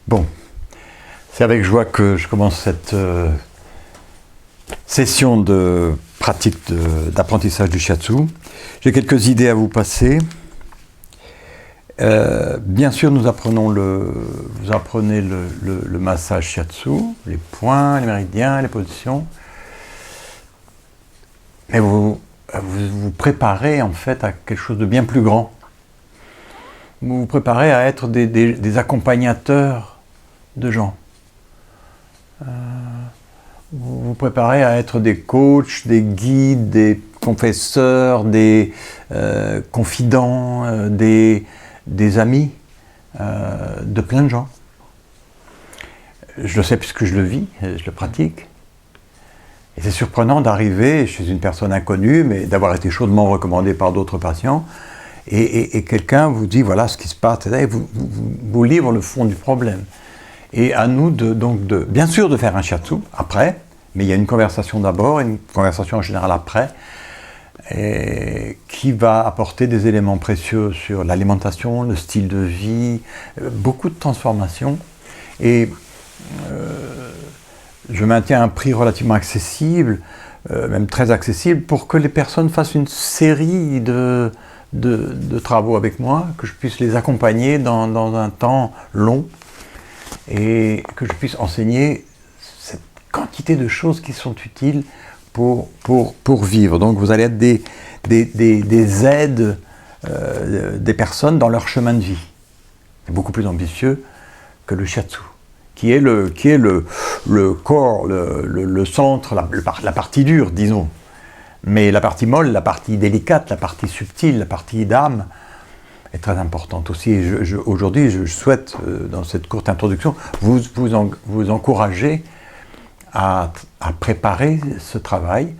Bon, c'est avec joie que je commence cette session de pratique d'apprentissage du shiatsu. J'ai quelques idées à vous passer. Bien sûr, vous apprenez le massage shiatsu, les points, les méridiens, les positions. Mais vous préparez en fait à quelque chose de bien plus grand. Vous vous préparez à être des accompagnateurs de gens. Vous vous préparez à être des coachs, des guides, des confesseurs, des confidents, des amis de plein de gens. Je le sais puisque je le vis, je le pratique. Et c'est surprenant d'arriver chez une personne inconnue, mais d'avoir été chaudement recommandé par d'autres patients, et quelqu'un vous dit voilà ce qui se passe, et vous livre le fond du problème. Et à nous bien sûr de faire un shiatsu après, mais il y a une conversation d'abord, une conversation en général après, qui va apporter des éléments précieux sur l'alimentation, le style de vie, beaucoup de transformations. Et je maintiens un prix relativement accessible, même très accessible, pour que les personnes fassent une série de travaux avec moi, que je puisse les accompagner dans un temps long et que je puisse enseigner cette quantité de choses qui sont utiles pour vivre. Donc vous allez être des aides des personnes dans leur chemin de vie. C'est beaucoup plus ambitieux que le shiatsu, qui est le corps, le centre, la partie dure, disons. Mais la partie molle, la partie délicate, la partie subtile, la partie d'âme est très importante aussi. Et aujourd'hui, je souhaite, dans cette courte introduction, vous encourager à préparer ce travail.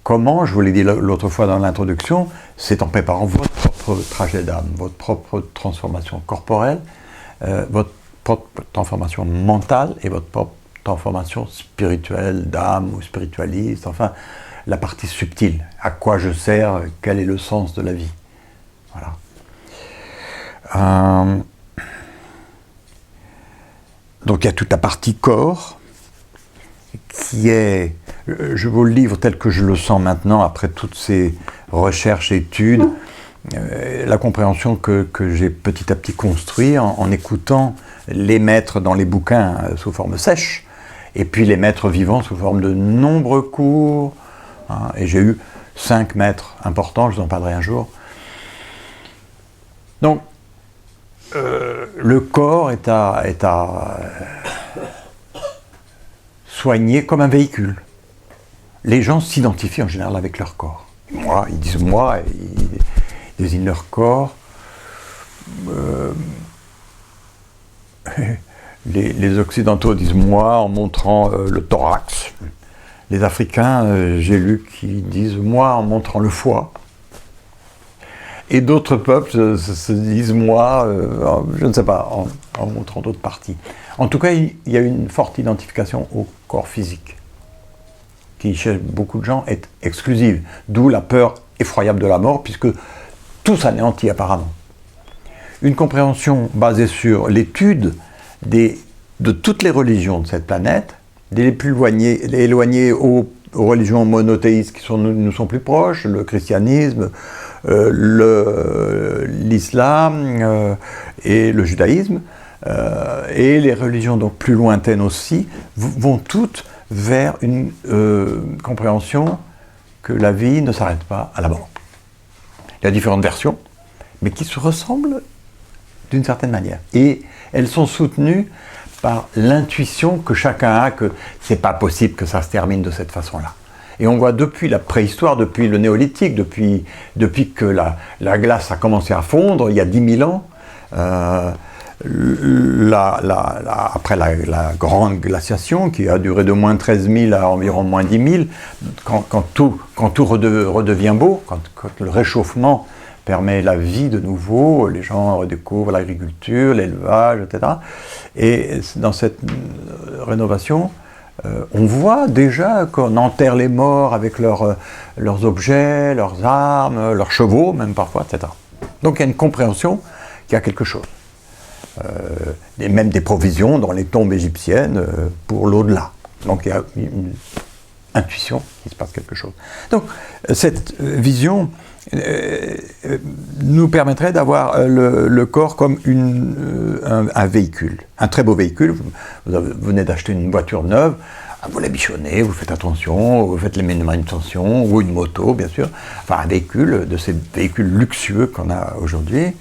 Comment, je vous l'ai dit l'autre fois dans l'introduction, c'est en préparant votre propre trajet d'âme, votre propre transformation corporelle, votre propre transformation mentale et votre propre transformation spirituelle, d'âme ou spiritualiste, enfin, la partie subtile. À quoi je sers, quel est le sens de la vie. Voilà. Donc il y a toute la partie corps, qui est, je vous le livre tel que je le sens maintenant, après toutes ces recherches, études, la compréhension que j'ai petit à petit construit en écoutant les maîtres dans les bouquins sous forme sèche, et puis les maîtres vivants sous forme de nombreux cours, hein, et j'ai eu 5 maîtres importants, je vous en parlerai un jour. Donc, le corps est à soigner comme un véhicule. Les gens s'identifient en général avec leur corps. Moi, ils disent moi, ils désignent leur corps. Les Occidentaux disent moi en montrant le thorax. Les Africains, j'ai lu, qui disent moi en montrant le foie. Et d'autres peuples se disent moi, je ne sais pas, en montrant d'autres parties. En tout cas, il y a une forte identification au corps physique, qui chez beaucoup de gens est exclusive, d'où la peur effroyable de la mort, puisque tout s'anéantit apparemment. Une compréhension basée sur l'étude de toutes les religions de cette planète, des plus éloignées aux religions monothéistes qui nous sont plus proches, le christianisme, l'islam et le judaïsme, et les religions donc plus lointaines aussi, vont toutes vers une compréhension que la vie ne s'arrête pas à la mort. Il y a différentes versions, mais qui se ressemblent d'une certaine manière. Et elles sont soutenues par l'intuition que chacun a que c'est pas possible que ça se termine de cette façon-là. Et on voit depuis la préhistoire, depuis le néolithique, depuis que la glace a commencé à fondre, il y a 10 000 ans, après la grande glaciation, qui a duré de moins 13 000 à environ moins 10 000, quand tout redevient beau, quand le réchauffement permet la vie de nouveau, les gens redécouvrent l'agriculture, l'élevage, etc. Et dans cette rénovation, on voit déjà qu'on enterre les morts avec leurs objets, leurs armes, leurs chevaux, même parfois, etc. Donc il y a une compréhension qu'il y a quelque chose. et même des provisions dans les tombes égyptiennes pour l'au-delà. Donc il y a une intuition qu'il se passe quelque chose. Donc cette vision nous permettrait d'avoir le corps comme un véhicule, un très beau véhicule. Vous venez d'acheter une voiture neuve, vous la bichonnez, vous faites attention, vous faites les manutentions, ou une moto bien sûr, enfin un véhicule, de ces véhicules luxueux qu'on a aujourd'hui.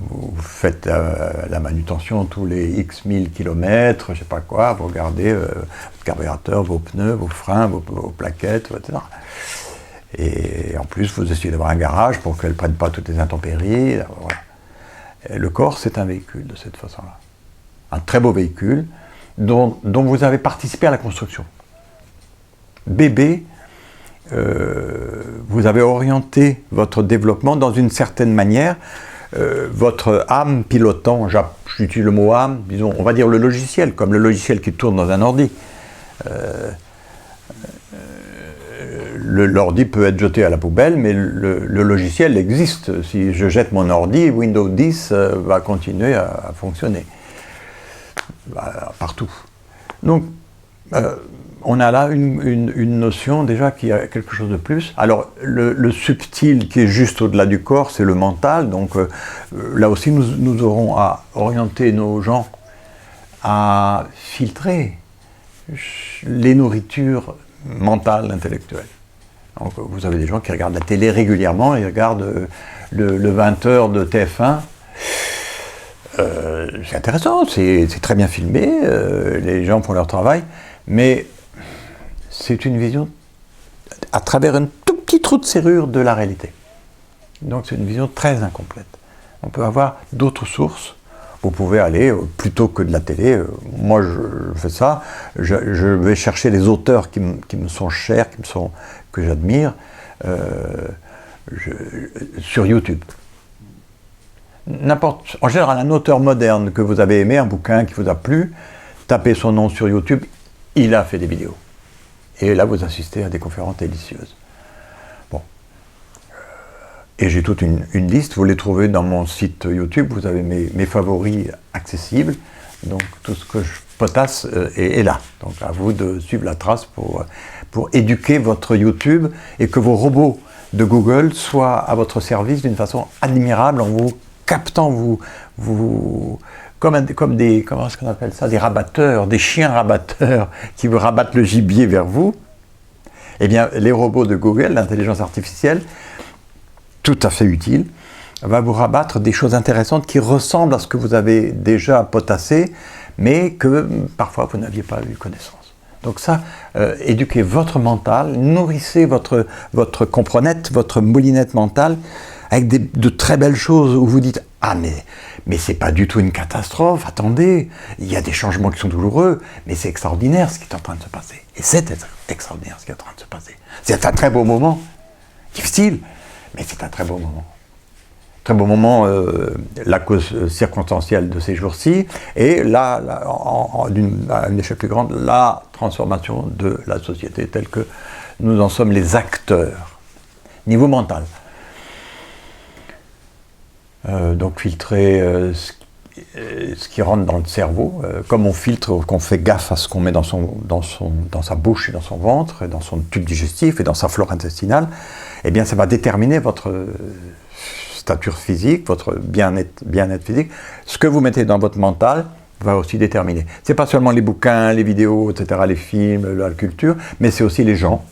Vous faites la manutention tous les X 1000 km, je ne sais pas quoi, vous regardez votre carburateur, vos pneus, vos freins, vos plaquettes, etc. Et en plus, vous essayez d'avoir un garage pour qu'elle ne prenne pas toutes les intempéries. Voilà. Et le corps, c'est un véhicule de cette façon-là. Un très beau véhicule dont vous avez participé à la construction. Bébé, vous avez orienté votre développement dans une certaine manière. Votre âme pilotant, j'utilise le mot âme, disons, on va dire le logiciel, comme le logiciel qui tourne dans un ordi. L'ordi peut être jeté à la poubelle, mais le logiciel existe. Si je jette mon ordi, Windows 10 va continuer à fonctionner partout. Donc, on a là une notion déjà qui a quelque chose de plus. Alors, le subtil qui est juste au-delà du corps, c'est le mental. Donc, là aussi, nous aurons à orienter nos gens à filtrer les nourritures mentales, intellectuelles. Donc, vous avez des gens qui regardent la télé régulièrement, ils regardent le 20h de TF1. C'est intéressant, c'est très bien filmé, les gens font leur travail, mais c'est une vision à travers un tout petit trou de serrure de la réalité. Donc c'est une vision très incomplète. On peut avoir d'autres sources. Vous pouvez aller, plutôt que de la télé, moi je fais ça, je vais chercher les auteurs qui me sont chers, que j'admire, sur YouTube. En général, un auteur moderne que vous avez aimé, un bouquin qui vous a plu, tapez son nom sur YouTube, il a fait des vidéos. Et là, vous assistez à des conférences délicieuses. Bon. Et j'ai toute une liste, vous les trouvez dans mon site YouTube, vous avez mes favoris accessibles, donc tout ce que je potasse est là. Donc à vous de suivre la trace pour éduquer votre YouTube et que vos robots de Google soient à votre service d'une façon admirable en vous captant, comme des, comment est-ce qu'on appelle ça, des rabatteurs, des chiens rabatteurs qui vous rabattent le gibier vers vous. Eh bien, les robots de Google, l'intelligence artificielle, tout à fait utile, va vous rabattre des choses intéressantes qui ressemblent à ce que vous avez déjà potassé, mais que parfois vous n'aviez pas eu connaissance. Donc ça, éduquez votre mental, nourrissez votre comprenette, votre moulinette mentale, avec de très belles choses où vous dites « Ah, mais c'est pas du tout une catastrophe, attendez, il y a des changements qui sont douloureux, mais c'est extraordinaire ce qui est en train de se passer. » Et c'est extraordinaire ce qui est en train de se passer. C'est un très beau moment, difficile, mais c'est un très beau moment. Très beau moment, la cause circonstancielle de ces jours-ci, et là, à une échelle plus grande, la transformation de la société telle que nous en sommes les acteurs, niveau mental. Donc filtrer ce qui rentre dans le cerveau, comme on filtre, qu'on fait gaffe à ce qu'on met dans sa bouche et dans son ventre, et dans son tube digestif et dans sa flore intestinale, eh bien ça va déterminer votre stature physique, votre bien-être physique. Ce que vous mettez dans votre mental va aussi déterminer. C'est pas seulement les bouquins, les vidéos, etc., les films, la culture, mais c'est aussi les gens.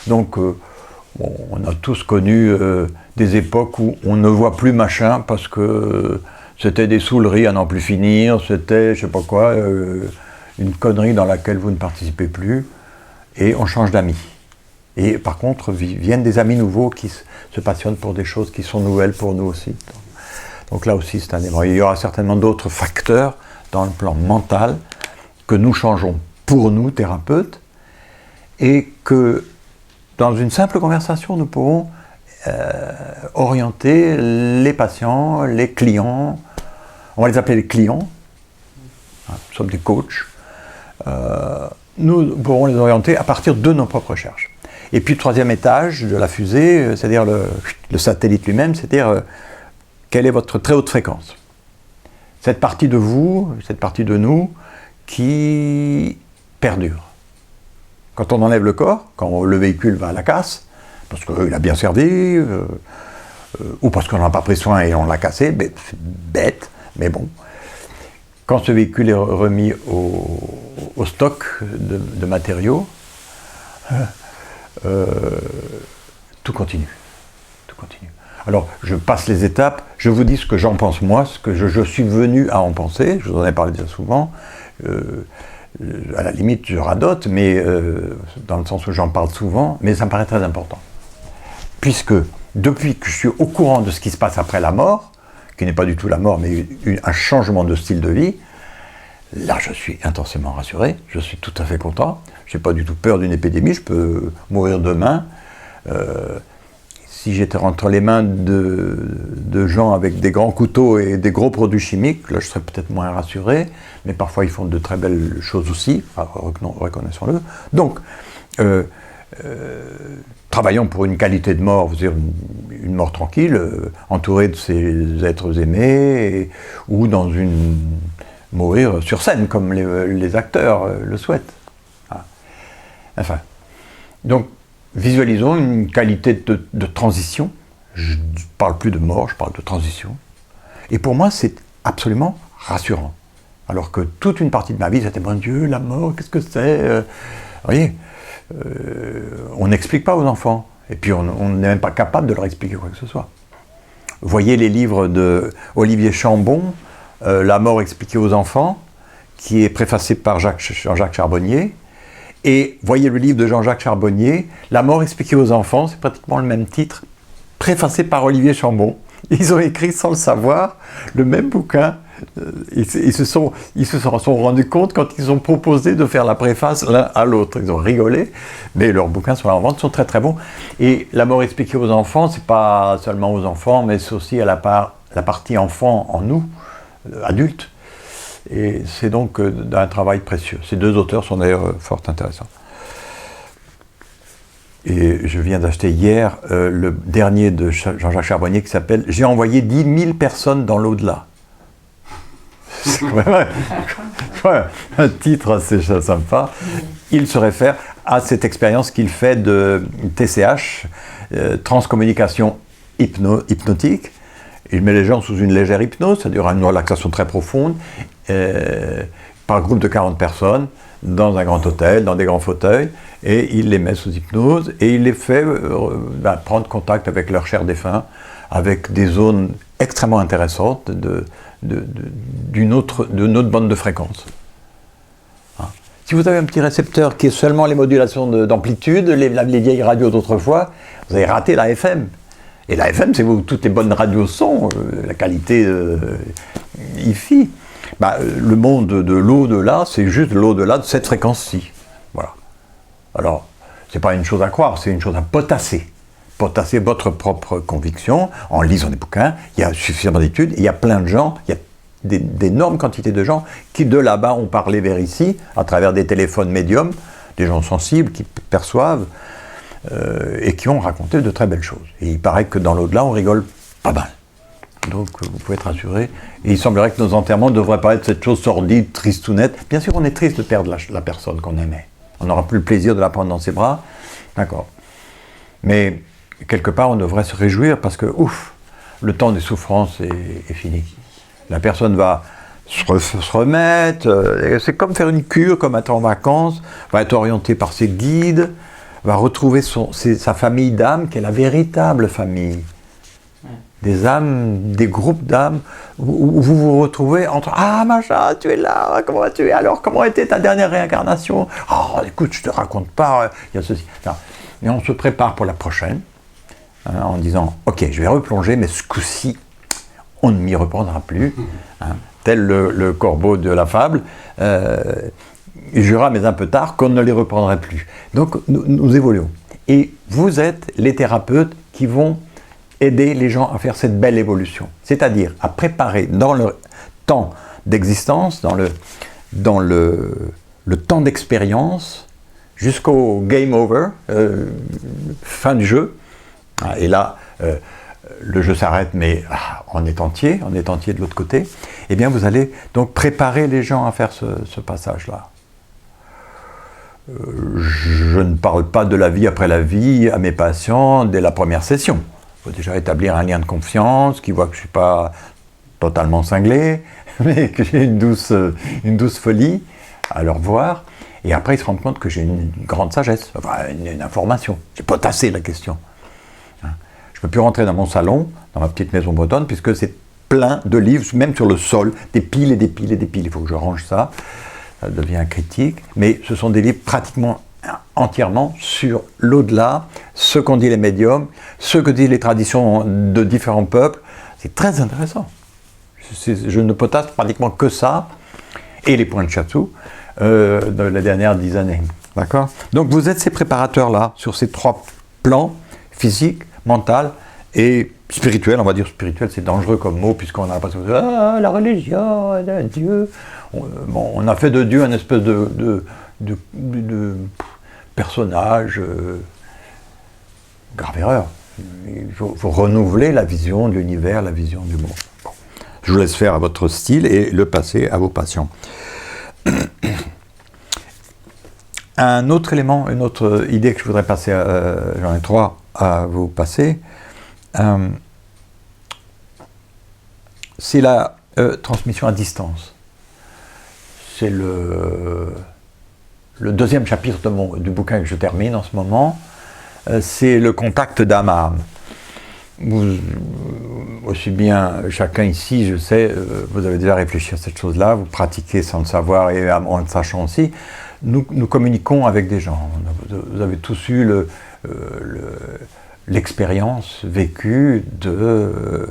Donc on a tous connu des époques où on ne voit plus machin parce que c'était des saouleries à n'en plus finir, c'était je sais pas quoi, une connerie dans laquelle vous ne participez plus, et on change d'amis. Et par contre, viennent des amis nouveaux qui se passionnent pour des choses qui sont nouvelles pour nous aussi. Donc là aussi, c'est un élément. Il y aura certainement d'autres facteurs dans le plan mental que nous changeons pour nous, thérapeutes, et que dans une simple conversation, nous pourrons orienter les patients, les clients, on va les appeler les clients, nous sommes des coachs, nous pourrons les orienter à partir de nos propres recherches. Et puis le troisième étage de la fusée, c'est-à-dire le satellite lui-même, c'est-à-dire quelle est votre très haute fréquence. cette partie de vous, cette partie de nous, qui perdure. Quand on enlève le corps, quand le véhicule va à la casse, parce qu'il a bien servi, ou parce qu'on n'en a pas pris soin et on l'a cassé, c'est bête, mais bon. Quand ce véhicule est remis au stock de matériaux, tout continue. Tout continue. Alors, je passe les étapes, je vous dis ce que j'en pense moi, ce que je suis venu à en penser, je vous en ai parlé déjà souvent. À la limite, je radote, mais dans le sens où j'en parle souvent, mais ça me paraît très important. Puisque, depuis que je suis au courant de ce qui se passe après la mort, qui n'est pas du tout la mort, mais un changement de style de vie, là, je suis intensément rassuré, je suis tout à fait content, je n'ai pas du tout peur d'une épidémie, je peux mourir demain. Si j'étais entre les mains de gens avec des grands couteaux et des gros produits chimiques, là je serais peut-être moins rassuré, mais parfois ils font de très belles choses aussi, enfin, reconnaissons-le. Donc, travaillons pour une qualité de mort, c'est-à-dire une mort tranquille, entourée de ses êtres aimés, ou mourir sur scène, comme les acteurs le souhaitent. Ah. Enfin, donc, visualisons une qualité de transition. Je ne parle plus de mort, je parle de transition. Et pour moi, c'est absolument rassurant. Alors que toute une partie de ma vie, c'était « Mon Dieu, la mort, qu'est-ce que c'est ?» Vous voyez, on n'explique pas aux enfants. Et puis, on n'est même pas capable de leur expliquer quoi que ce soit. Voyez les livres d'Olivier Chambon, « La mort expliquée aux enfants », qui est préfacé par Jean-Jacques Charbonnier. Et voyez le livre de Jean-Jacques Charbonnier, « La mort expliquée aux enfants », c'est pratiquement le même titre, préfacé par Olivier Chambon. Ils ont écrit sans le savoir le même bouquin. Ils se sont rendus compte quand ils ont proposé de faire la préface l'un à l'autre. Ils ont rigolé, mais leurs bouquins sont en vente, sont très très bons. Et la mort expliquée aux enfants, c'est pas seulement aux enfants, mais c'est aussi à la partie enfant en nous, adultes. Et c'est donc un travail précieux. Ces deux auteurs sont d'ailleurs fort intéressants. Et je viens d'acheter hier le dernier de Jean-Jacques Charbonnier qui s'appelle « J'ai envoyé 10 000 personnes dans l'au-delà ». C'est quand même un titre assez sympa. Il se réfère à cette expérience qu'il fait de TCH, transcommunication hypnotique. Il met les gens sous une légère hypnose, c'est-à-dire une relaxation très profonde, par groupe de 40 personnes, dans un grand hôtel, dans des grands fauteuils, et il les met sous hypnose, et il les fait prendre contact avec leur chair défunt, avec des zones extrêmement intéressantes d'une autre bande de fréquences. Hein. Si vous avez un petit récepteur qui est seulement les modulations d'amplitude, les vieilles radios d'autrefois, vous avez raté la FM. Et la FM, c'est où toutes les bonnes radios sont, la qualité hi-fi. Le monde de l'au-delà, c'est juste l'au-delà de cette fréquence-ci. Voilà. Alors, c'est pas une chose à croire, c'est une chose à potasser. Potasser votre propre conviction en lisant des bouquins. Il y a suffisamment d'études, il y a plein de gens, il y a d'énormes quantités de gens qui de là-bas ont parlé vers ici, à travers des téléphones médiums, des gens sensibles qui perçoivent, et qui ont raconté de très belles choses. Et il paraît que dans l'au-delà, on rigole pas mal. Donc vous pouvez être rassurés. Et il semblerait que nos enterrements ne devraient pas être cette chose sordide, tristounette. Bien sûr, on est triste de perdre la personne qu'on aimait. On n'aura plus le plaisir de la prendre dans ses bras. D'accord. Mais quelque part, on devrait se réjouir parce que, ouf, le temps des souffrances est fini. La personne va se remettre. C'est comme faire une cure, comme être en vacances. Va être orientée par ses guides. Va retrouver sa famille d'âmes, qui est la véritable famille. Des âmes, des groupes d'âmes, où vous vous retrouvez entre « Ah, machin, tu es là, comment vas-tu? Alors, comment était ta dernière réincarnation? Oh, écoute, je te raconte pas, il y a ceci. » Et on se prépare pour la prochaine, hein, en disant « Ok, je vais replonger, mais ce coup-ci, on ne m'y reprendra plus. Hein, » tel le corbeau de la fable. Il jura, mais un peu tard, qu'on ne les reprendrait plus. Donc, nous évoluons. Et vous êtes les thérapeutes qui vont aider les gens à faire cette belle évolution. C'est-à-dire à préparer dans le temps d'existence, dans le temps d'expérience, jusqu'au game over, fin du jeu. Et là, le jeu s'arrête, mais on est entier de l'autre côté, eh bien vous allez donc préparer les gens à faire ce passage-là. Je ne parle pas de la vie après la vie à mes patients dès la première session. Il faut déjà établir un lien de confiance, qu'ils voient que je ne suis pas totalement cinglé, mais que j'ai une douce folie à leur voir. Et après, ils se rendent compte que j'ai une grande sagesse, enfin une information. J'ai potassé la question. Je ne peux plus rentrer dans mon salon, dans ma petite maison bretonne, puisque c'est plein de livres, même sur le sol, des piles et des piles et des piles. Il faut que je range ça. Ça devient critique, mais ce sont des livres pratiquement entièrement sur l'au-delà, ce qu'ont dit les médiums, ce que disent les traditions de différents peuples. C'est très intéressant. Je ne potasse pratiquement que ça, et les points de shiatsu de la dernière 10 années. D'accord ? Donc vous êtes ces préparateurs-là, sur ces 3 plans, physique, mental et spirituel. On va dire spirituel, c'est dangereux comme mot, puisqu'on a l'impression que la religion, Dieu. On a fait de Dieu un espèce de personnage, grave erreur. Il faut renouveler la vision de l'univers, la vision du monde. Bon. Je vous laisse faire à votre style et le passer à vos patients. Un autre élément, une autre idée que je voudrais passer, j'en ai 3 à vous passer, c'est la transmission à distance. C'est le 2e chapitre du bouquin que je termine en ce moment. C'est le contact d'âme à âme. Aussi bien chacun ici, je sais, vous avez déjà réfléchi à cette chose-là, vous pratiquez sans le savoir et en le sachant aussi. Nous communiquons avec des gens. Vous avez tous eu l'expérience vécue de...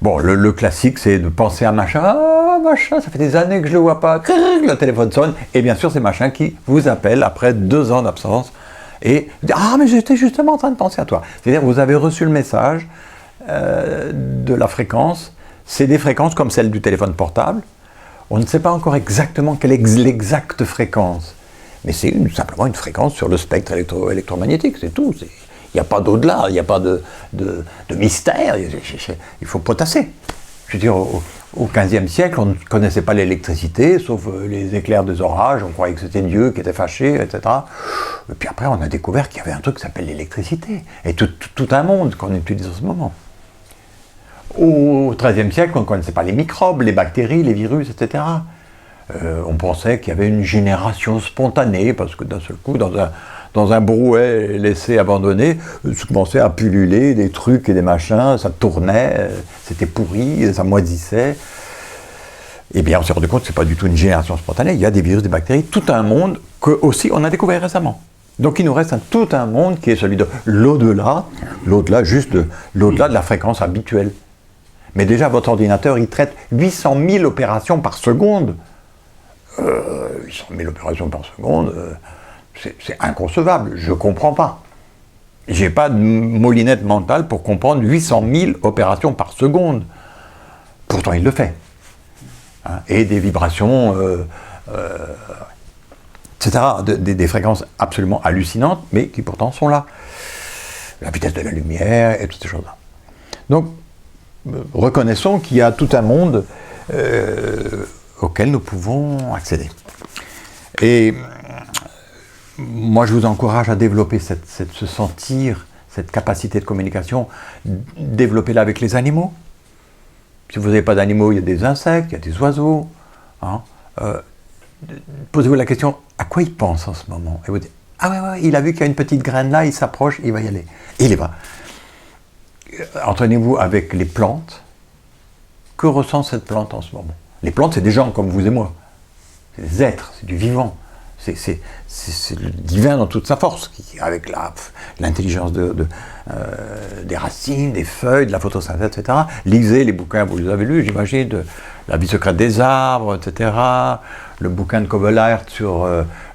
Bon, le classique, c'est de penser à machin. Ah, machin, ça fait des années que je ne le vois pas. Le téléphone sonne. Et bien sûr, c'est machin qui vous appelle après 2 ans d'absence. Et vous dit, ah, mais j'étais justement en train de penser à toi. C'est-à-dire, vous avez reçu le message de la fréquence. C'est des fréquences comme celle du téléphone portable. On ne sait pas encore exactement quelle est l'exacte fréquence. Mais c'est simplement une fréquence sur le spectre électromagnétique, c'est tout. Il n'y a pas d'au-delà, il n'y a pas de mystère, il faut potasser. Je veux dire, au XVe siècle, on ne connaissait pas l'électricité, sauf les éclairs des orages, on croyait que c'était Dieu qui était fâché, etc. Et puis après, on a découvert qu'il y avait un truc qui s'appelle l'électricité, et tout un monde qu'on utilise en ce moment. Au XIIIe siècle, on ne connaissait pas les microbes, les bactéries, les virus, etc. On pensait qu'il y avait une génération spontanée, parce que d'un seul coup, dans un brouet laissé abandonné, ça commençait à pulluler des trucs et des machins, ça tournait, c'était pourri, ça moisissait. Eh bien, on s'est rendu compte que ce n'est pas du tout une génération spontanée, il y a des virus, des bactéries, tout un monde que aussi on a découvert récemment. Donc il nous reste tout un monde qui est celui de l'au-delà, juste l'au-delà de la fréquence habituelle. Mais déjà, votre ordinateur, il traite 800 000 opérations par seconde. 800 000 opérations par seconde, c'est inconcevable, je ne comprends pas. Je n'ai pas de moulinette mentale pour comprendre 800 000 opérations par seconde. Pourtant, il le fait. Hein, et des vibrations, etc., des fréquences absolument hallucinantes, mais qui pourtant sont là. La vitesse de la lumière et toutes ces choses-là. Donc, reconnaissons qu'il y a tout un monde auquel nous pouvons accéder. Et moi, je vous encourage à développer ce sentir, cette capacité de communication, développez-la avec les animaux. Si vous n'avez pas d'animaux, il y a des insectes, il y a des oiseaux. Hein. Posez-vous la question, à quoi il pense en ce moment? Et vous dites, ah ouais, il a vu qu'il y a une petite graine là, il s'approche, il va y aller. Et il y va. Entraînez-vous avec les plantes. Que ressent cette plante en ce moment? Les plantes, c'est des gens comme vous et moi. C'est des êtres, c'est du vivant. C'est le divin dans toute sa force, avec l'intelligence des racines, des feuilles, de la photosynthèse, etc. Lisez les bouquins, vous les avez lus, j'imagine, de La vie secrète des arbres, etc. Le bouquin de Kovelart sur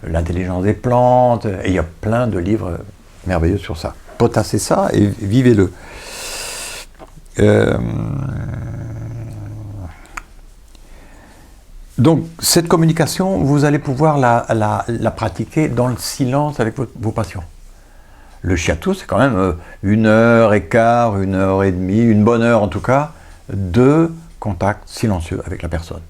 l'intelligence des plantes. Et il y a plein de livres merveilleux sur ça. Potassez ça et vivez-le. Donc, cette communication, vous allez pouvoir la pratiquer dans le silence avec vos patients. Le shiatsu, c'est quand même 1h15, 1h30, une bonne heure en tout cas, de contact silencieux avec la personne.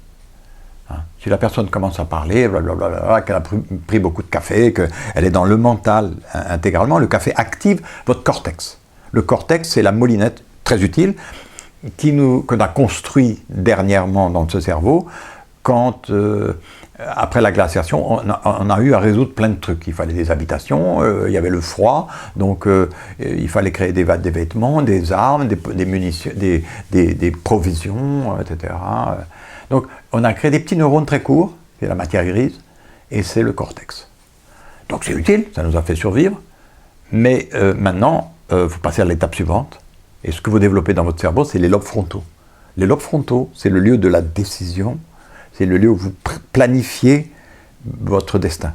Hein? Si la personne commence à parler, blablabla, qu'elle a pris beaucoup de café, qu'elle est dans le mental intégralement, le café active votre cortex. Le cortex, c'est la moulinette très utile qu'on a construit dernièrement dans ce cerveau quand, après la glaciation, on a eu à résoudre plein de trucs. Il fallait des habitations, il y avait le froid, donc il fallait créer des vêtements, des armes, des munitions, des provisions, etc. Donc on a créé des petits neurones très courts, c'est la matière grise, et c'est le cortex. Donc c'est utile, ça nous a fait survivre, mais maintenant, vous passez à l'étape suivante, et ce que vous développez dans votre cerveau, c'est les lobes frontaux. Les lobes frontaux, c'est le lieu de la décision, c'est le lieu où vous planifiez votre destin.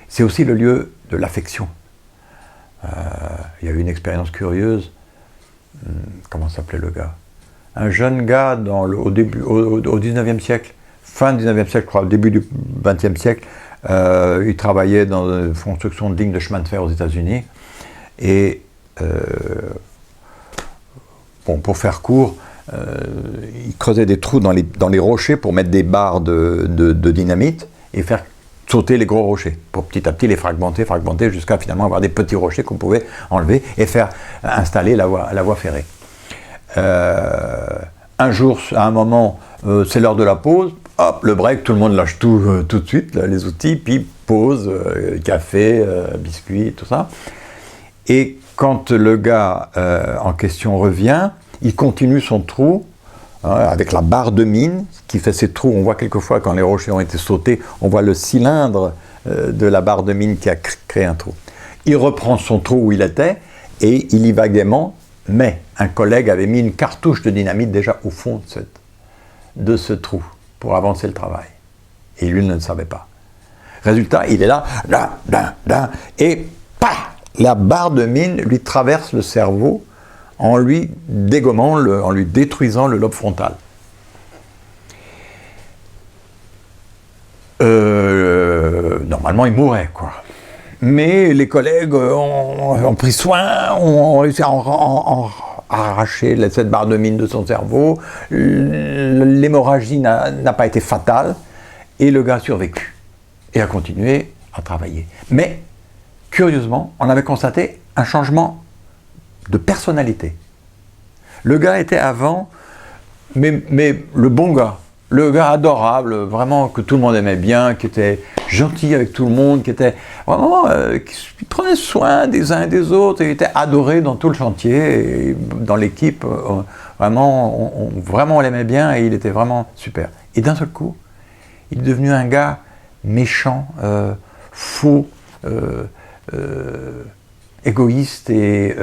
C'est aussi le lieu de l'affection. Il y a eu une expérience curieuse. Comment s'appelait le gars? Un jeune gars au 19e siècle, fin du 19e siècle, je crois, au début du 20e siècle, il travaillait dans la construction de lignes de chemin de fer aux États-Unis. Et, pour faire court, il creusait des trous dans les rochers pour mettre des barres de dynamite et faire sauter les gros rochers, pour petit à petit les fragmenter jusqu'à finalement avoir des petits rochers qu'on pouvait enlever et faire installer la voie ferrée. Un jour, à un moment, c'est l'heure de la pause, hop, le break, tout le monde lâche tout de suite, là, les outils, puis pause, café, biscuits, tout ça. Et quand le gars en question revient, il continue son trou avec la barre de mine qui fait ces trous. On voit quelquefois quand les rochers ont été sautés, on voit le cylindre de la barre de mine qui a créé un trou. Il reprend son trou où il était et il y va gaiement, mais un collègue avait mis une cartouche de dynamite déjà au fond de ce trou pour avancer le travail. Et lui ne le savait pas. Résultat, il est là, et paf, la barre de mine lui traverse le cerveau en lui dégommant, en lui détruisant le lobe frontal. Normalement, il mourrait, quoi. Mais les collègues ont pris soin, ont réussi à arracher cette barre de mine de son cerveau. L'hémorragie n'a pas été fatale et le gars a survécu et a continué à travailler. Mais, curieusement, on avait constaté un changement de personnalité. Le gars était avant, mais le bon gars, le gars adorable, vraiment que tout le monde aimait bien, qui était gentil avec tout le monde, qui était vraiment, qui prenait soin des uns et des autres, et il était adoré dans tout le chantier, et dans l'équipe, vraiment, on l'aimait bien, et il était vraiment super. Et d'un seul coup, il est devenu un gars méchant, faux, égoïste et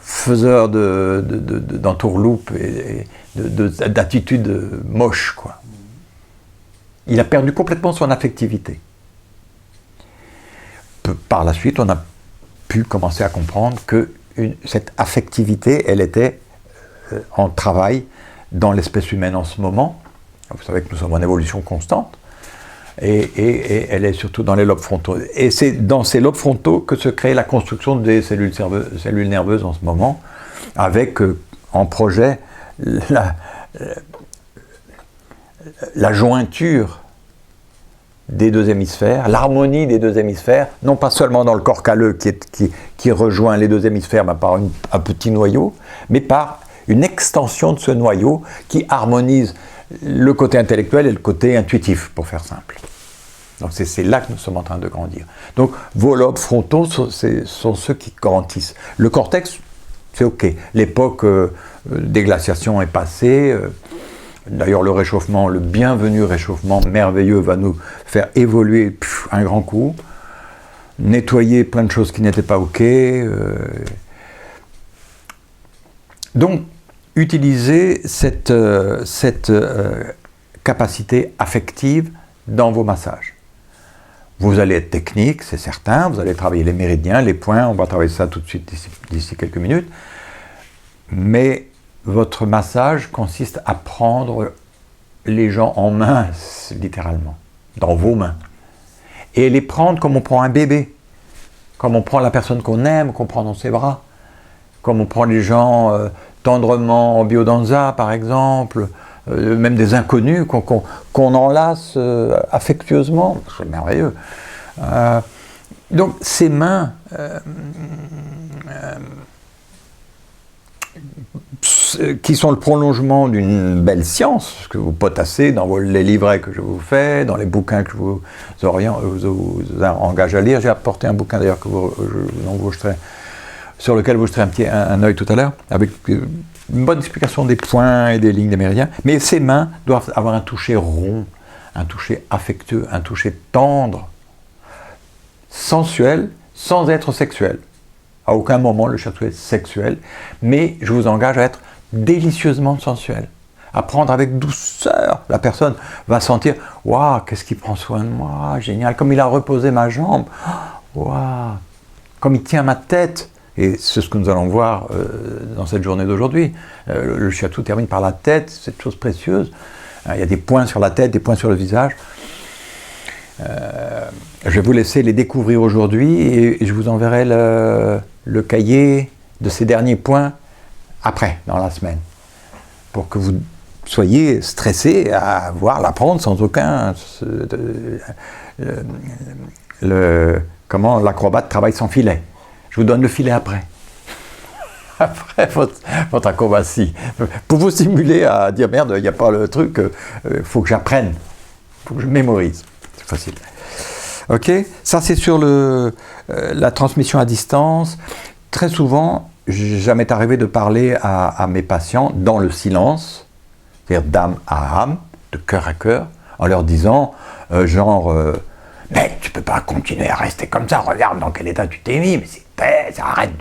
faiseur d'entourloupe et d'attitudes moches, quoi. Il a perdu complètement son affectivité. Par la suite, on a pu commencer à comprendre que cette affectivité, elle était en travail dans l'espèce humaine en ce moment. Vous savez que nous sommes en évolution constante. Et elle est surtout dans les lobes frontaux. Et c'est dans ces lobes frontaux que se crée la construction des cellules nerveuses en ce moment, avec en projet la jointure des deux hémisphères, l'harmonie des deux hémisphères, non pas seulement dans le corps calleux qui rejoint les deux hémisphères par un petit noyau, mais par une extension de ce noyau qui harmonise le côté intellectuel et le côté intuitif, pour faire simple. Donc c'est là que nous sommes en train de grandir. Donc vos lobes frontaux sont ceux qui grandissent. Le cortex, c'est ok. L'époque des glaciations est passée. D'ailleurs le réchauffement, le bienvenu réchauffement merveilleux va nous faire évoluer un grand coup, nettoyer plein de choses qui n'étaient pas ok. Donc utilisez cette capacité affective dans vos massages. Vous allez être technique, c'est certain, vous allez travailler les méridiens, les points, on va travailler ça tout de suite d'ici quelques minutes, mais votre massage consiste à prendre les gens en main, littéralement, dans vos mains, et les prendre comme on prend un bébé. comme on prend la personne qu'on aime, qu'on prend dans ses bras, comme on prend les gens tendrement en biodanza par exemple, même des inconnus qu'on enlace affectueusement, c'est merveilleux. Donc ces mains qui sont le prolongement d'une belle science, que vous potassez dans les livrets que je vous fais, dans les bouquins que je vous engage à lire. J'ai apporté un bouquin d'ailleurs sur lequel vous jeterez un œil tout à l'heure, avec une bonne explication des points et des lignes des méridiens. Mais ces mains doivent avoir un toucher rond, un toucher affectueux, un toucher tendre, sensuel, sans être sexuel. À aucun moment le chatouillet est sexuel, mais je vous engage à être délicieusement sensuel, à prendre avec douceur. La personne va sentir « Waouh, qu'est-ce qu'il prend soin de moi, génial, comme il a reposé ma jambe, waouh, comme il tient ma tête ». Et c'est ce que nous allons voir dans cette journée d'aujourd'hui. Le chatou termine par la tête, cette chose précieuse. Il y a des points sur la tête, des points sur le visage. Je vais vous laisser les découvrir aujourd'hui et je vous enverrai le cahier de ces derniers points après, dans la semaine, pour que vous soyez stressés à l'apprendre sans aucun... comment l'acrobate travaille sans filet. Je vous donne le filet après. Après votre acrobatie. Pour vous stimuler à dire merde, il n'y a pas le truc, il faut que j'apprenne, il faut que je mémorise. C'est facile. Ok, ça c'est sur la transmission à distance. Très souvent, ça m'est arrivé de parler à mes patients dans le silence, c'est-à-dire d'âme à âme, de cœur à cœur, en leur disant mais tu peux pas continuer à rester comme ça, regarde dans quel état tu t'es mis, mais c'est bête, arrête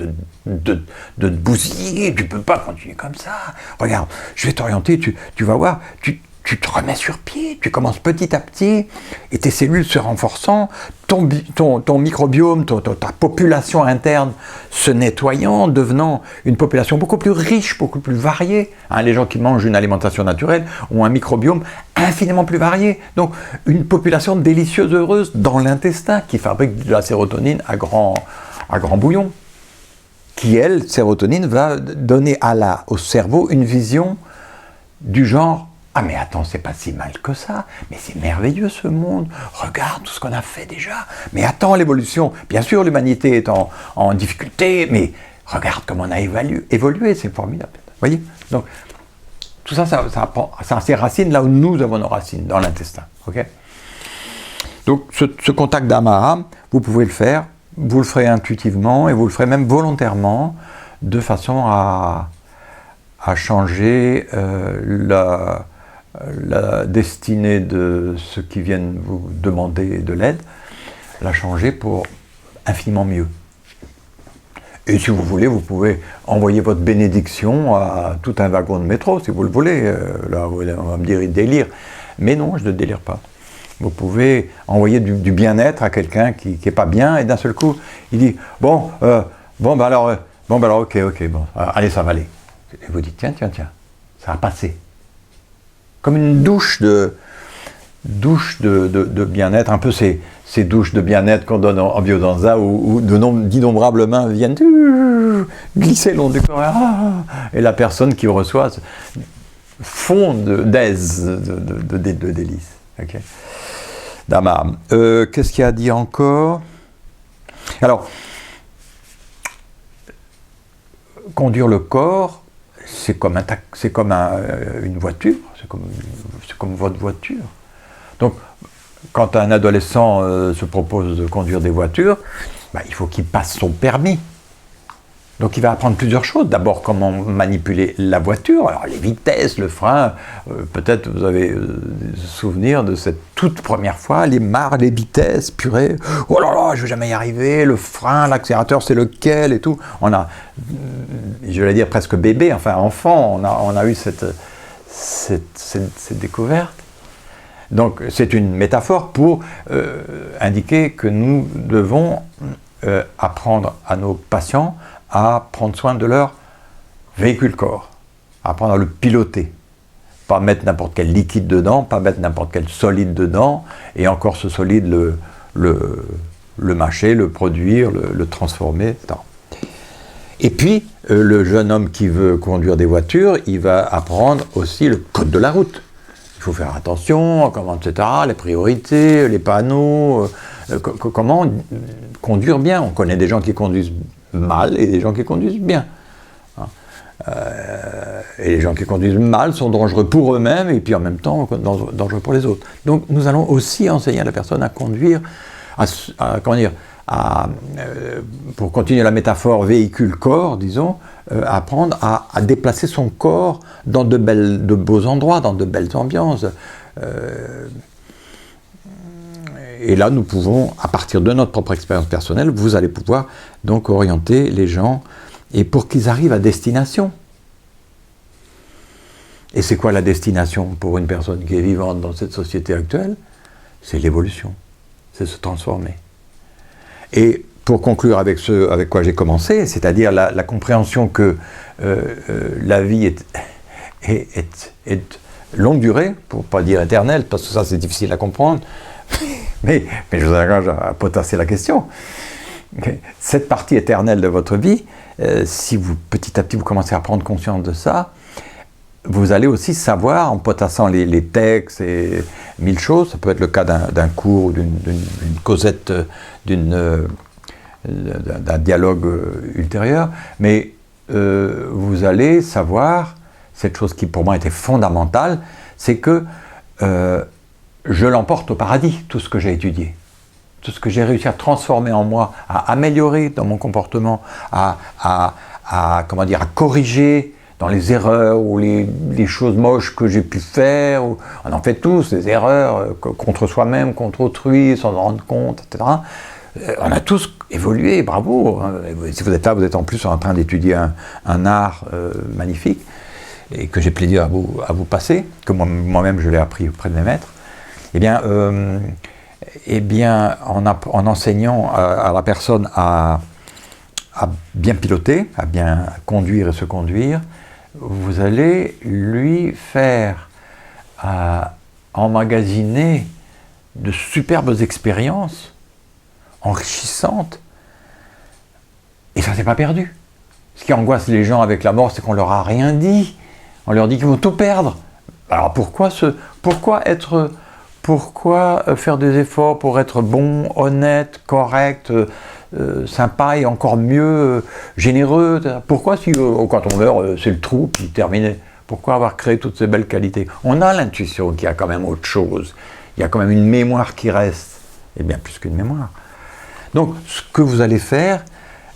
de te bousiller, tu peux pas continuer comme ça, regarde, je vais t'orienter, tu vas voir, tu te remets sur pied, tu commences petit à petit, et tes cellules se renforçant, ton microbiome, ta population interne se nettoyant, devenant une population beaucoup plus riche, beaucoup plus variée. Les gens qui mangent une alimentation naturelle ont un microbiome infiniment plus varié. Donc une population délicieuse, heureuse dans l'intestin qui fabrique de la sérotonine à grand bouillon. Qui, elle, sérotonine, va donner au cerveau une vision du genre « Ah mais attends, c'est pas si mal que ça, mais c'est merveilleux ce monde, regarde tout ce qu'on a fait déjà, mais attends l'évolution, bien sûr l'humanité est en difficulté, mais regarde comment on a évolué, c'est formidable. » Vous voyez? Donc tout ça, ça a ses racines là où nous avons nos racines, dans l'intestin. Okay, donc ce contact d'âme à âme, vous pouvez le faire, vous le ferez intuitivement et vous le ferez même volontairement, de façon à changer la destinée de ceux qui viennent vous demander de l'aide, la changer pour infiniment mieux. Et si vous voulez, vous pouvez envoyer votre bénédiction à tout un wagon de métro, si vous le voulez. Là, on va me dire, il délire. Mais non, je ne délire pas. Vous pouvez envoyer du bien-être à quelqu'un qui n'est pas bien, et d'un seul coup, il dit « Bon, alors, ok, bon, allez, ça va aller. » Et vous dites « Tiens, ça va passer. » Comme une douche de bien-être, un peu ces douches de bien-être qu'on donne en biodanza, où d'innombrables mains viennent glisser le long du corps, et la personne qui reçoit fond d'aise, de délice. Okay. Dama. Qu'est-ce qu'il y a à dire encore? Alors, conduire le corps, c'est comme une voiture, c'est comme votre voiture. Donc, quand un adolescent se propose de conduire des voitures, il faut qu'il passe son permis. Donc il va apprendre plusieurs choses. D'abord, comment manipuler la voiture, alors les vitesses, le frein, peut-être vous avez souvenir de cette toute première fois, les mares, les vitesses, purée, oh là là, je vais jamais y arriver, le frein, l'accélérateur, c'est lequel et tout. On a, je vais dire presque bébé, enfin enfant, on a eu cette découverte. Donc c'est une métaphore pour indiquer que nous devons apprendre à nos patients à prendre soin de leur véhicule corps, à apprendre à le piloter, pas mettre n'importe quel liquide dedans, pas mettre n'importe quel solide dedans, et encore ce solide le mâcher, le produire, le transformer, etc. Et puis, le jeune homme qui veut conduire des voitures, il va apprendre aussi le code de la route. Il faut faire attention, comment, etc., les priorités, les panneaux, comment conduire bien. On connaît des gens qui conduisent mal et des gens qui conduisent bien. Et les gens qui conduisent mal sont dangereux pour eux-mêmes et puis en même temps dangereux pour les autres. Donc nous allons aussi enseigner à la personne à conduire, pour continuer la métaphore véhicule-corps, disons, apprendre à déplacer son corps dans de beaux endroits, dans de belles ambiances. Et là, nous pouvons, à partir de notre propre expérience personnelle, vous allez pouvoir donc orienter les gens et pour qu'ils arrivent à destination. Et c'est quoi la destination pour une personne qui est vivante dans cette société actuelle? C'est l'évolution, c'est se transformer. Et pour conclure avec ce avec quoi j'ai commencé, c'est-à-dire la compréhension que la vie est longue durée, pour ne pas dire éternelle, parce que ça c'est difficile à comprendre, mais je vous engage à potasser la question. Cette partie éternelle de votre vie, si vous petit à petit vous commencez à prendre conscience de ça, vous allez aussi savoir, en potassant les textes et mille choses, ça peut être le cas d'un cours, d'une causette, d'un dialogue ultérieur, mais vous allez savoir, cette chose qui pour moi était fondamentale, c'est que je l'emporte au paradis, tout ce que j'ai étudié. Tout ce que j'ai réussi à transformer en moi, à améliorer dans mon comportement, à corriger dans les erreurs ou les choses moches que j'ai pu faire. On en fait tous, des erreurs contre soi-même, contre autrui, sans en rendre compte, etc. On a tous évolué, bravo. Si vous êtes là, vous êtes en plus en train d'étudier un art magnifique et que j'ai plaisir à vous passer, que moi-même je l'ai appris auprès de mes maîtres. Eh bien, en enseignant à la personne à bien piloter, à bien conduire et se conduire, vous allez lui faire emmagasiner de superbes expériences enrichissantes, et ça c'est pas perdu. Ce qui angoisse les gens avec la mort, c'est qu'on leur a rien dit. On leur dit qu'ils vont tout perdre. Alors pourquoi faire des efforts pour être bon, honnête, correct, sympa et encore mieux, généreux? Pourquoi si quand on meurt, c'est le trou, puis terminé? Pourquoi avoir créé toutes ces belles qualités? On a l'intuition qu'il y a quand même autre chose. Il y a quand même une mémoire qui reste. Et bien plus qu'une mémoire. Donc, ce que vous allez faire,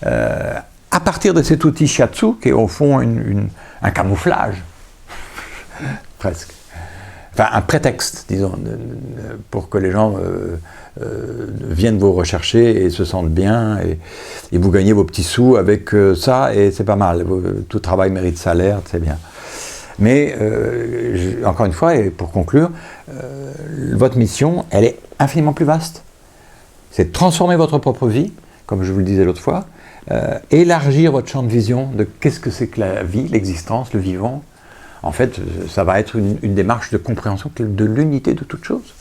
à partir de cet outil shiatsu, qui est au fond un camouflage, presque, enfin un prétexte, disons, pour que les gens viennent vous rechercher et se sentent bien, et vous gagnez vos petits sous avec ça, et c'est pas mal. Tout travail mérite salaire, c'est bien. Mais, encore une fois, et pour conclure, votre mission, elle est infiniment plus vaste. C'est de transformer votre propre vie, comme je vous le disais l'autre fois, élargir votre champ de vision de qu'est-ce que c'est que la vie, l'existence, le vivant. En fait, ça va être une démarche de compréhension de l'unité de toute chose.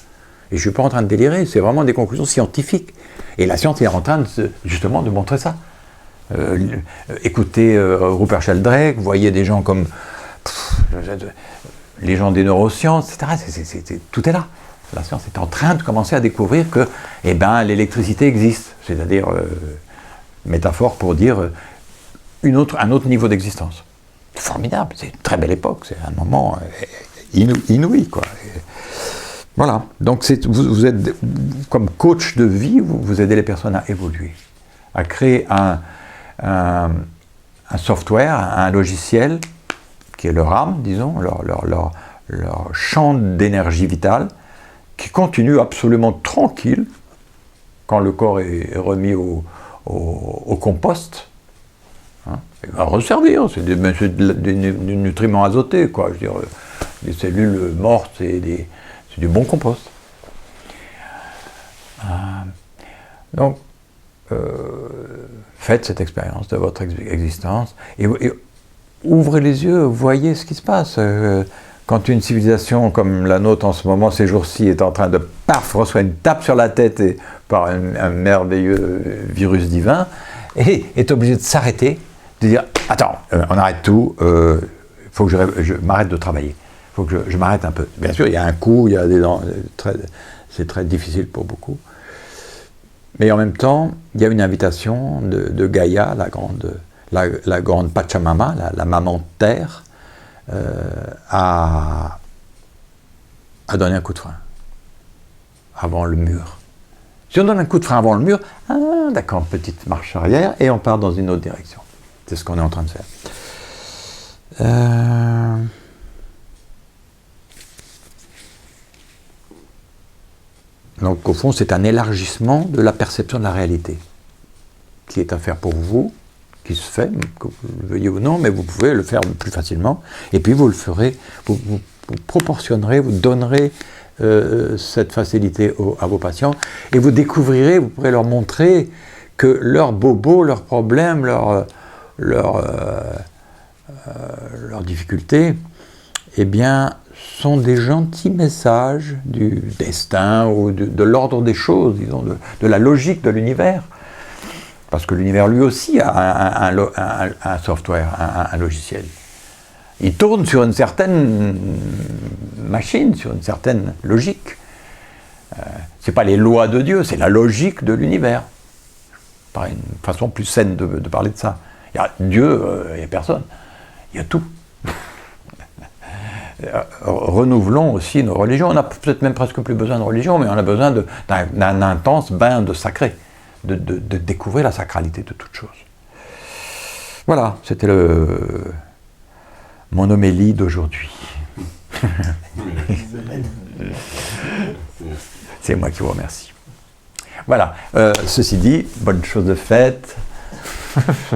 Et je ne suis pas en train de délirer, c'est vraiment des conclusions scientifiques. Et la science est en train justement de montrer ça. Écoutez Rupert Sheldrake, voyez des gens comme les gens des neurosciences, etc. Tout est là. La science est en train de commencer à découvrir que l'électricité existe. C'est-à-dire, métaphore pour dire un autre niveau d'existence. C'est formidable, c'est une très belle époque, c'est un moment inouï, quoi. Et voilà, donc vous êtes, comme coach de vie, vous aidez les personnes à évoluer, à créer un software, un logiciel, qui est leur âme, disons, leur champ d'énergie vitale, qui continue absolument tranquille, quand le corps est remis au compost. Il va resservir, c'est des nutriments azotés, quoi. Je veux dire, les cellules mortes, c'est du bon compost. Donc, faites cette expérience de votre existence et ouvrez les yeux, voyez ce qui se passe. quand une civilisation comme la nôtre en ce moment, ces jours-ci, est en train de reçoit une tape sur la tête par un merveilleux virus divin, et est obligée de s'arrêter, de dire « Attends, on arrête tout, il faut que je m'arrête de travailler, il faut que je m'arrête un peu. » Bien sûr, il y a un coût, il y a c'est très difficile pour beaucoup. Mais en même temps, il y a une invitation de Gaïa, la grande Pachamama, la maman terre, à donner un coup de frein avant le mur. Si on donne un coup de frein avant le mur, d'accord, petite marche arrière, et on part dans une autre direction. C'est ce qu'on est en train de faire. Donc au fond, c'est un élargissement de la perception de la réalité, qui est à faire pour vous, qui se fait, que vous le veuillez ou non, mais vous pouvez le faire plus facilement, et puis vous le ferez, vous proportionnerez, vous donnerez cette facilité à vos patients, et vous découvrirez, vous pourrez leur montrer que leurs bobos, leurs problèmes, leurs difficultés, eh bien, sont des gentils messages du destin ou de l'ordre des choses, disons, de la logique de l'univers. Parce que l'univers lui aussi a un software, un logiciel. Il tourne sur une certaine machine, sur une certaine logique. Ce n'est pas les lois de Dieu, c'est la logique de l'univers. Par une façon plus saine de parler de ça. Il y a Dieu, il n'y a personne. Il y a tout. Renouvelons aussi nos religions. On n'a peut-être même presque plus besoin de religion, mais on a besoin d'un intense bain de sacré, de découvrir la sacralité de toute chose. Voilà, c'était mon homélie d'aujourd'hui. C'est moi qui vous remercie. Voilà, ceci dit, bonne chose de faite.